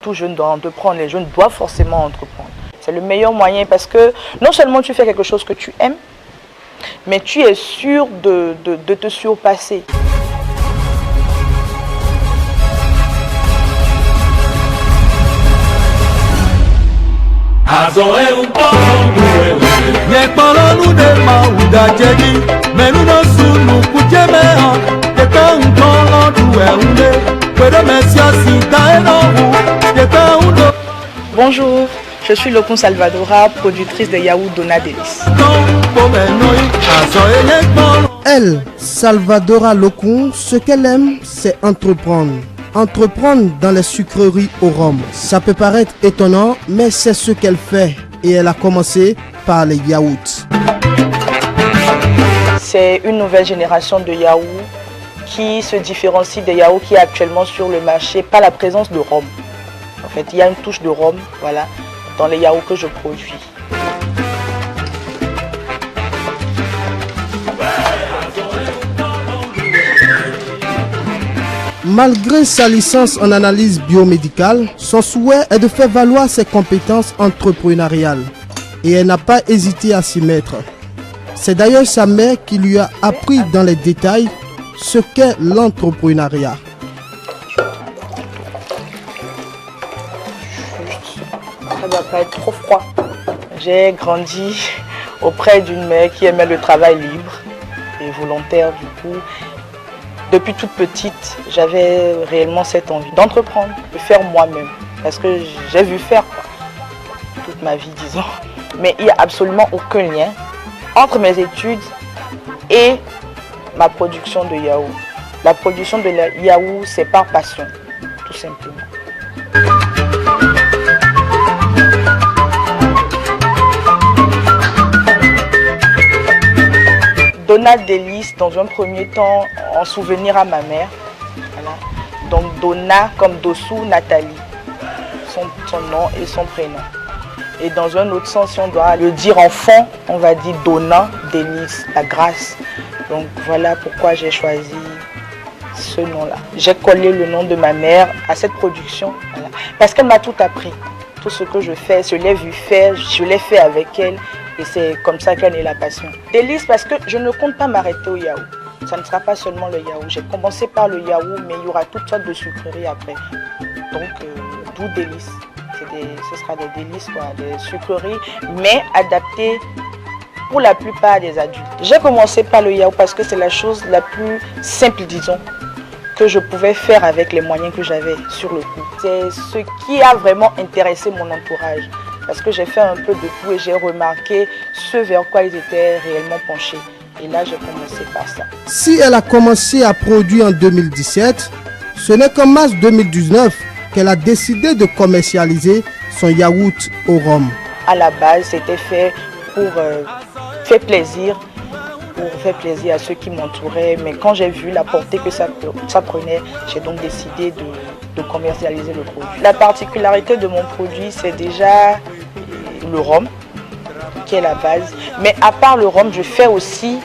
Tout jeune doit entreprendre, les jeunes doivent forcément entreprendre. C'est le meilleur moyen parce que non seulement tu fais quelque chose que tu aimes, mais tu es sûr de te surpasser. Bonjour, je suis Lokun Salvadora, productrice de Yaourt Donna Délice. Elle, Salvadora Lokun, ce qu'elle aime, c'est entreprendre. Entreprendre dans les sucreries au rhum. Ça peut paraître étonnant, mais c'est ce qu'elle fait. Et elle a commencé par les yaourts. C'est une nouvelle génération de yaourts qui se différencie des yaourts qui est actuellement sur le marché par la présence de rhum. En fait, il y a une touche de rhum, voilà, dans les yaourts que je produis. Malgré sa licence en analyse biomédicale, son souhait est de faire valoir ses compétences entrepreneuriales. Et elle n'a pas hésité à s'y mettre. C'est d'ailleurs sa mère qui lui a appris dans les détails ce qu'est l'entrepreneuriat. Ça ne doit pas être trop froid. J'ai grandi auprès d'une mère qui aimait le travail libre et volontaire du coup. Depuis toute petite, j'avais réellement cette envie d'entreprendre, de faire moi-même. Parce que j'ai vu faire toute ma vie, disons. Mais il n'y a absolument aucun lien entre mes études et ma production de yaourt. La production de yaourt, c'est par passion, tout simplement. Donna Délice, dans un premier temps, en souvenir à ma mère. Voilà. Donc Donna comme Dossou Nathalie, son nom et son prénom. Et dans un autre sens, si on doit le dire en fond, on va dire Donna Délice, la grâce. Donc voilà pourquoi j'ai choisi ce nom-là. J'ai collé le nom de ma mère à cette production, voilà. Parce qu'elle m'a tout appris. Tout ce que je fais, je l'ai vu faire, je l'ai fait avec elle. Et c'est comme ça qu'elle est la passion. Délice parce que je ne compte pas m'arrêter au yaourt. Ça ne sera pas seulement le yaourt. J'ai commencé par le yaourt, mais il y aura toutes sortes de sucreries après. Donc, d'où Délice. Ce sera des délices, quoi, des sucreries, mais adaptées pour la plupart des adultes. J'ai commencé par le yaourt parce que c'est la chose la plus simple, disons, que je pouvais faire avec les moyens que j'avais sur le coup. C'est ce qui a vraiment intéressé mon entourage. Parce que j'ai fait un peu de tout et j'ai remarqué ce vers quoi ils étaient réellement penchés. Et là, j'ai commencé par ça. Si elle a commencé à produire en 2017, ce n'est qu'en mars 2019 qu'elle a décidé de commercialiser son yaourt au rhum. À la base, c'était fait pour faire plaisir à ceux qui m'entouraient. Mais quand j'ai vu la portée que ça prenait, j'ai donc décidé de commercialiser le produit. La particularité de mon produit, c'est déjà le rhum, qui est la base. Mais à part le rhum, je fais aussi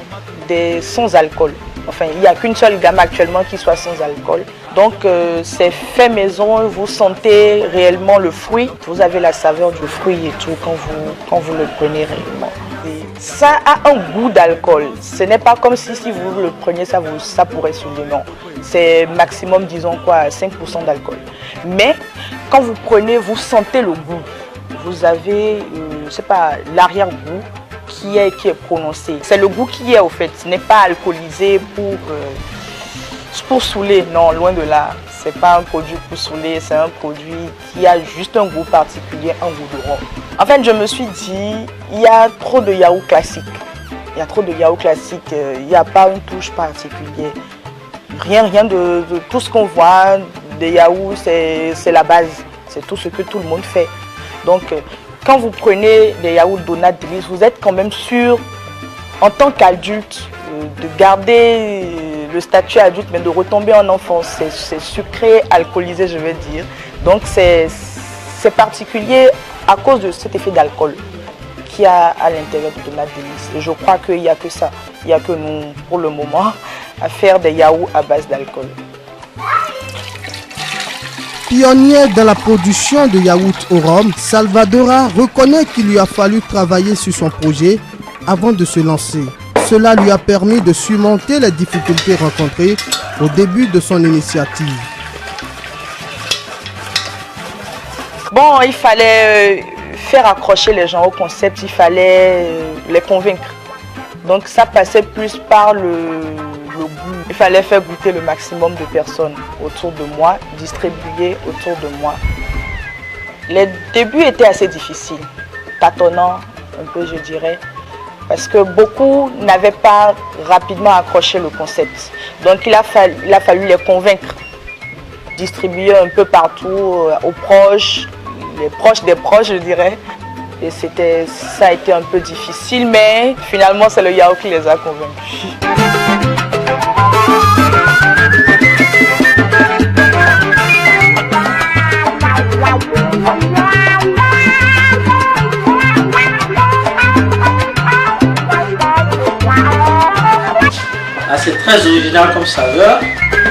des sans alcool. Enfin, il n'y a qu'une seule gamme actuellement qui soit sans alcool. Donc, c'est fait maison, vous sentez réellement le fruit. Vous avez la saveur du fruit et tout quand vous le prenez réellement. Et ça a un goût d'alcool. Ce n'est pas comme si vous le preniez, ça pourrait saouler. Non, c'est maximum, disons quoi, 5% d'alcool. Mais quand vous prenez, vous sentez le goût. Vous avez, je sais pas, l'arrière-goût qui est prononcé. C'est le goût qui est au fait. Ce n'est pas alcoolisé pour saouler. Non, loin de là. C'est pas un produit pour saouler, c'est un produit qui a juste un goût particulier, un goût de rhum. En fait, je me suis dit, il y a trop de yaourt classique. Il y a trop de yaourt classique, il n'y a pas une touche particulière. Rien de tout ce qu'on voit des yaourts, c'est la base. C'est tout ce que tout le monde fait. Donc, quand vous prenez des yaourts Donna Délice, vous êtes quand même sûr, en tant qu'adulte, de garder le statut adulte, mais de retomber en enfance. C'est sucré, alcoolisé, je vais dire. Donc, c'est particulier à cause de cet effet d'alcool qu'il y a à l'intérieur de Donna Délice. Et je crois qu'il n'y a que ça. Il n'y a que nous, pour le moment, à faire des yaourts à base d'alcool. Pionnière dans la production de yaourt au rhum, Salvadora reconnaît qu'il lui a fallu travailler sur son projet avant de se lancer. Cela lui a permis de surmonter les difficultés rencontrées au début de son initiative. Bon, il fallait faire accrocher les gens au concept, il fallait les convaincre. Donc ça passait plus par le goût. Il fallait faire goûter le maximum de personnes autour de moi, distribuer autour de moi. Les débuts étaient assez difficiles, tâtonnants un peu je dirais, parce que beaucoup n'avaient pas rapidement accroché le concept. Donc il a fallu les convaincre, distribuer un peu partout aux proches, les proches des proches je dirais. Et ça a été un peu difficile, mais finalement c'est le yaourt qui les a convaincus. Ah, c'est très original comme saveur.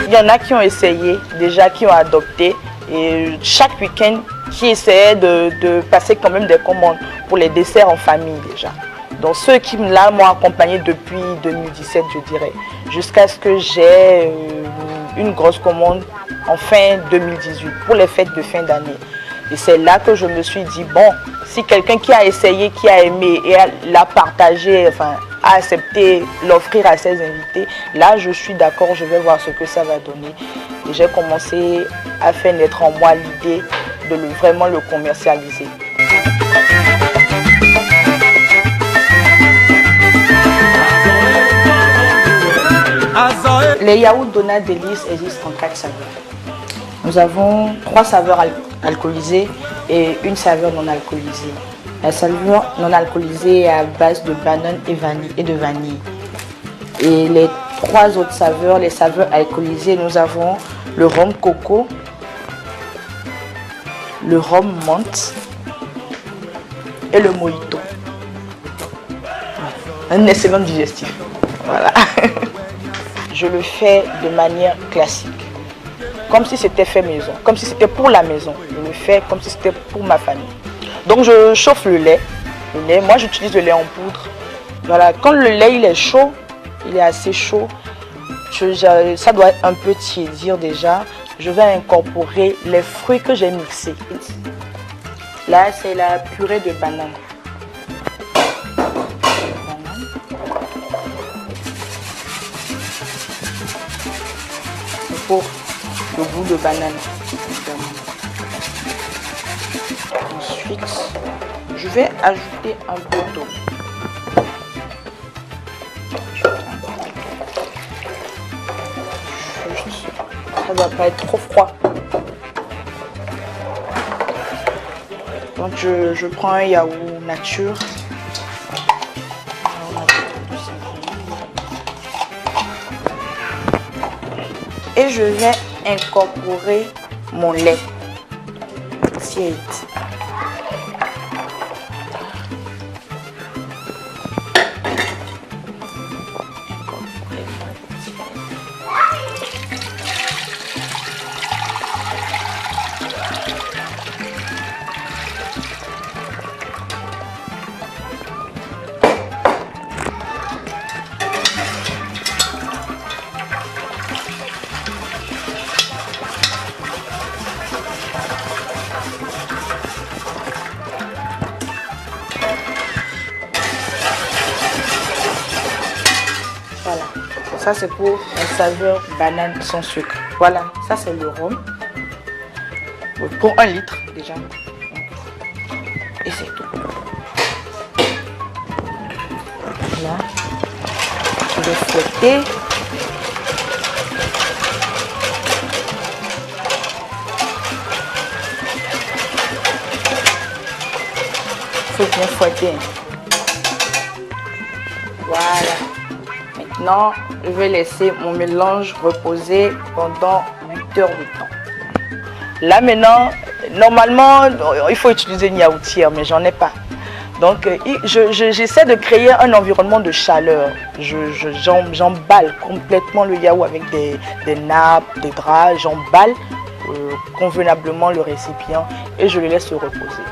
Il y en a qui ont essayé, déjà qui ont adopté, et chaque week-end qui essayaient de passer quand même des commandes pour les desserts en famille déjà. Donc ceux qui là m'ont accompagné depuis 2017 je dirais, jusqu'à ce que j'ai une grosse commande en fin 2018 pour les fêtes de fin d'année. Et c'est là que je me suis dit, bon, si quelqu'un qui a essayé, qui a aimé et l'a partagé, enfin a accepté l'offrir à ses invités, là je suis d'accord, je vais voir ce que ça va donner. Et j'ai commencé à faire naître en moi l'idée de vraiment le commercialiser. Les yaourts Dona Délice existent en 4 saveurs. Nous avons 3 saveurs alcoolisées et une saveur non alcoolisée. La saveur non alcoolisée est à base de banane et de vanille. Et les 3 autres saveurs, les saveurs alcoolisées, nous avons le rhum coco, le rhum menthe et le mojito. Un excellent digestif. Voilà. Je le fais de manière classique, comme si c'était fait maison, comme si c'était pour la maison. Je le fais comme si c'était pour ma famille. Donc je chauffe le lait. Moi j'utilise le lait en poudre. Voilà, quand le lait il est chaud, il est assez chaud, ça doit un peu tiédir déjà. Je vais incorporer les fruits que j'ai mixés. Là c'est la purée de banane. Pour le goût de banane. Ensuite, je vais ajouter un peu d'eau. Ça ne doit pas être trop froid. Donc je prends un yaourt nature. Et je vais incorporer mon lait tiède. Voilà, ça c'est pour la saveur banane sans sucre. Voilà, ça c'est le rhum. Pour 1 litre déjà. Et c'est tout. Là, je vais fouetter. Il faut bien fouetter. Voilà. Maintenant, je vais laisser mon mélange reposer pendant 8 heures de temps. Là maintenant, normalement, il faut utiliser une yaourtière, mais j'en ai pas. Donc, j'essaie de créer un environnement de chaleur. J'emballe complètement le yaourt avec des nappes, des draps. J'emballe convenablement le récipient et je le laisse se reposer.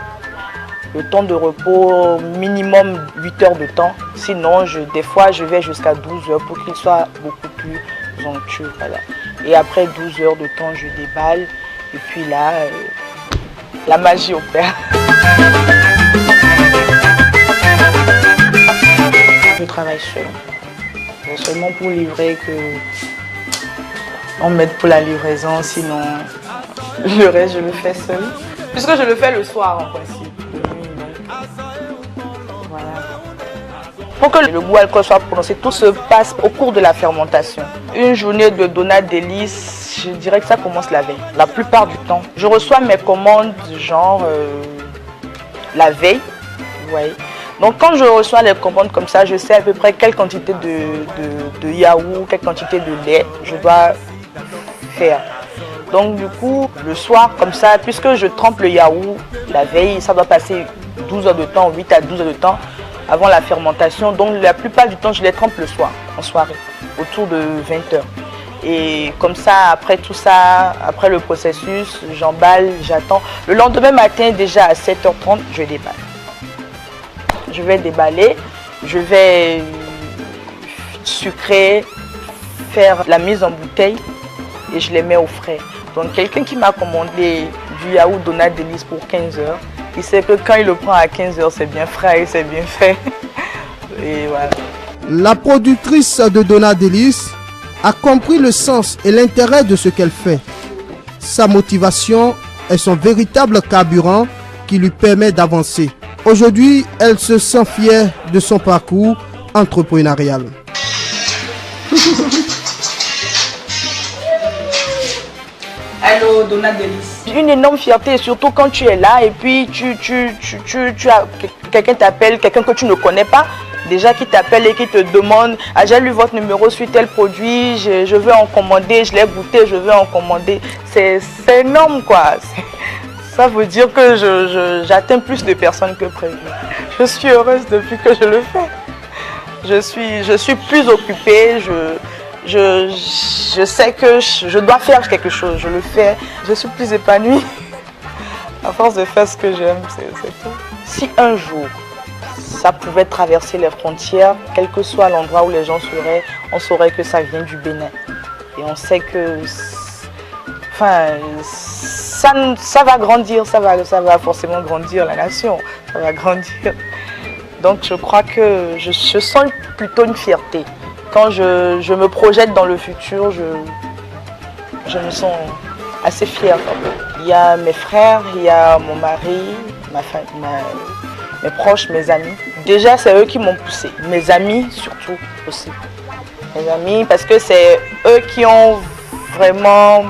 Le temps de repos, minimum 8 heures de temps. Sinon, des fois, je vais jusqu'à 12 heures pour qu'il soit beaucoup plus onctueux. Voilà. Et après 12 heures de temps, je déballe. Et puis là, la magie opère. Je travaille seul. C'est seulement pour livrer que on m'aide pour la livraison. Sinon, le reste, je le fais seul. Puisque je le fais le soir en principe. Pour que le goût alcool soit prononcé, tout se passe au cours de la fermentation. Une journée de donuts délices, je dirais que ça commence la veille. La plupart du temps, je reçois mes commandes genre la veille. Ouais. Donc quand je reçois les commandes comme ça, je sais à peu près quelle quantité de yaourt, quelle quantité de lait je dois faire. Donc du coup, le soir comme ça, puisque je trempe le yaourt la veille, ça doit passer 12 heures de temps, 8 à 12 heures de temps avant la fermentation. Donc la plupart du temps, je les trempe le soir, en soirée, autour de 20 heures. Et comme ça, après tout ça, après le processus, j'emballe, j'attends. Le lendemain matin, déjà à 7h30, je déballe. Je vais déballer, je vais sucrer, faire la mise en bouteille et je les mets au frais. Donc quelqu'un qui m'a commandé du yaourt donut délice pour 15 heures, il sait que quand il le prend à 15 heures, c'est bien frais et c'est bien fait. Et voilà. La productrice de donuts délice a compris le sens et l'intérêt de ce qu'elle fait. Sa motivation est son véritable carburant qui lui permet d'avancer. Aujourd'hui, elle se sent fière de son parcours entrepreneurial. Allô, Donat Délice. Une énorme fierté, surtout quand tu es là et puis tu as quelqu'un t'appelle, quelqu'un que tu ne connais pas, déjà qui t'appelle et qui te demande « Ah, j'ai lu votre numéro sur tel produit, je veux en commander, je l'ai goûté, je veux en commander. » C'est énorme quoi. Ça veut dire que j'atteins plus de personnes que prévu. Je suis heureuse depuis que je le fais. Je suis plus occupée, je sais que je dois faire quelque chose, je le fais. Je suis plus épanouie. À force de faire ce que j'aime, c'est tout. Si un jour, ça pouvait traverser les frontières, quel que soit l'endroit où les gens seraient, on saurait que ça vient du Bénin. Et on sait que... Enfin, ça va grandir, ça va forcément grandir la nation, ça va grandir. Donc je crois que je sens plutôt une fierté. Quand je me projette dans le futur, je me sens assez fière. Il y a mes frères, il y a mon mari, mes proches, mes amis. Déjà, c'est eux qui m'ont poussé. Mes amis surtout aussi. Mes amis, parce que c'est eux qui ont vraiment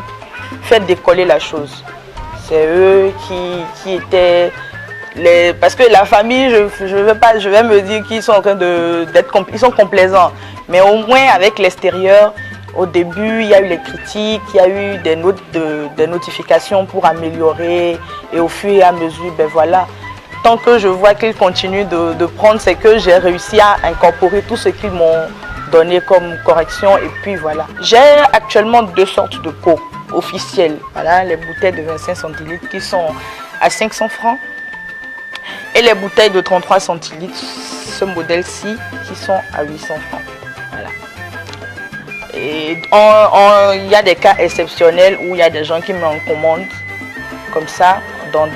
fait décoller la chose. C'est eux qui étaient... Parce que la famille, je vais me dire qu'ils sont en train ils sont complaisants. Mais au moins avec l'extérieur, au début, il y a eu les critiques, il y a eu des notifications pour améliorer. Et au fur et à mesure, ben voilà. Tant que je vois qu'ils continuent de prendre, c'est que j'ai réussi à incorporer tout ce qu'ils m'ont donné comme correction. Et puis voilà. J'ai actuellement 2 sortes de pots officiels. Voilà, les bouteilles de 25 centilitres qui sont à 500 francs. Et les bouteilles de 33 centilitres, ce modèle-ci, qui sont à 800 francs. Voilà. Et il y a des cas exceptionnels où il y a des gens qui m'en commandent comme ça, dans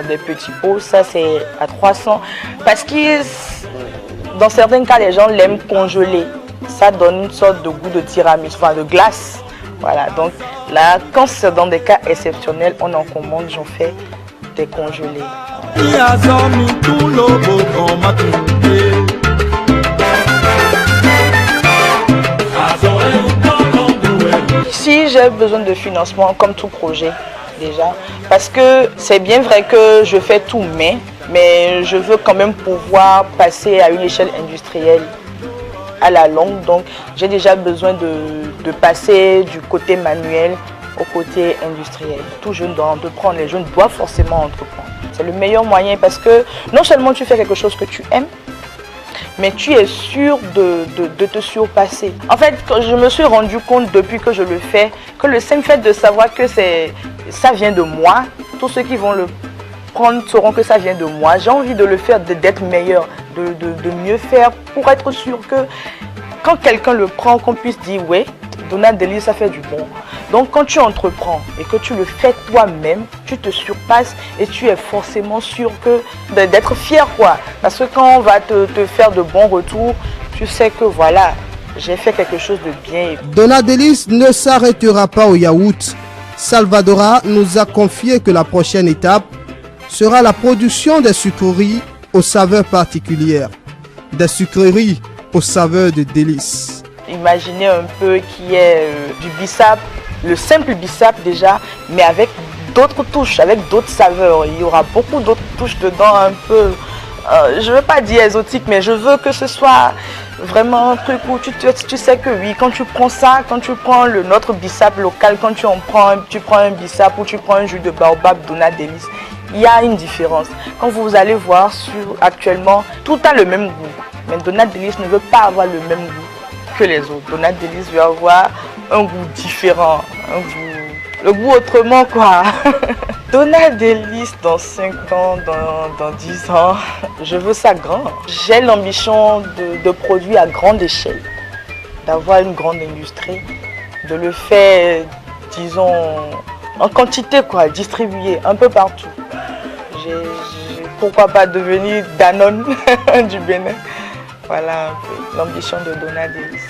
des petits pots. Ça, c'est à 300. Parce que dans certains cas, les gens l'aiment congelé. Ça donne une sorte de goût de tiramisu, enfin de glace. Voilà. Donc là, quand c'est dans des cas exceptionnels, on en commande, j'en fais des congelés. Si j'ai besoin de financement, comme tout projet déjà, parce que c'est bien vrai que je fais tout, mais je veux quand même pouvoir passer à une échelle industrielle à la longue. Donc j'ai déjà besoin de passer du côté manuel au côté industriel. Tout jeune doit entreprendre, les jeunes doivent forcément entreprendre. C'est le meilleur moyen parce que non seulement tu fais quelque chose que tu aimes, mais tu es sûr de te surpasser. En fait, quand je me suis rendu compte depuis que je le fais, que le simple fait de savoir que c'est ça vient de moi. Tous ceux qui vont le prendre sauront que ça vient de moi. J'ai envie de le faire, d'être meilleur, de mieux faire pour être sûr que quand quelqu'un le prend, qu'on puisse dire ouais, Donald Delis, ça fait du bon. Donc quand tu entreprends et que tu le fais toi-même, tu te surpasses et tu es forcément sûr d'être fier quoi. Parce que quand on va te faire de bons retours, tu sais que voilà, j'ai fait quelque chose de bien. Donald Delis ne s'arrêtera pas au yaourt. Salvadora nous a confié que la prochaine étape sera la production des sucreries aux saveurs particulières. Des sucreries aux saveurs de délices. Imaginez un peu qu'il y ait du bissap, le simple bissap déjà, mais avec d'autres touches, avec d'autres saveurs. Il y aura beaucoup d'autres touches dedans, un peu, je ne veux pas dire exotique, mais je veux que ce soit vraiment un truc où tu sais que oui, quand tu prends ça, quand tu prends notre bissap local, quand tu prends un bissap ou tu prends un jus de baobab Donald Delis, il y a une différence. Quand vous allez voir actuellement, tout a le même goût. Mais Donald Delis ne veut pas avoir le même goût que les autres. Donald Delis veut avoir un goût différent, le goût autrement quoi. Donald Delis dans 5 ans, dans 10 ans, je veux ça grand. J'ai l'ambition de produire à grande échelle, d'avoir une grande industrie, de le faire, disons, en quantité quoi, distribuer un peu partout. Pourquoi pas devenir Danone du Bénin. Voilà un peu l'ambition de Donald Delis.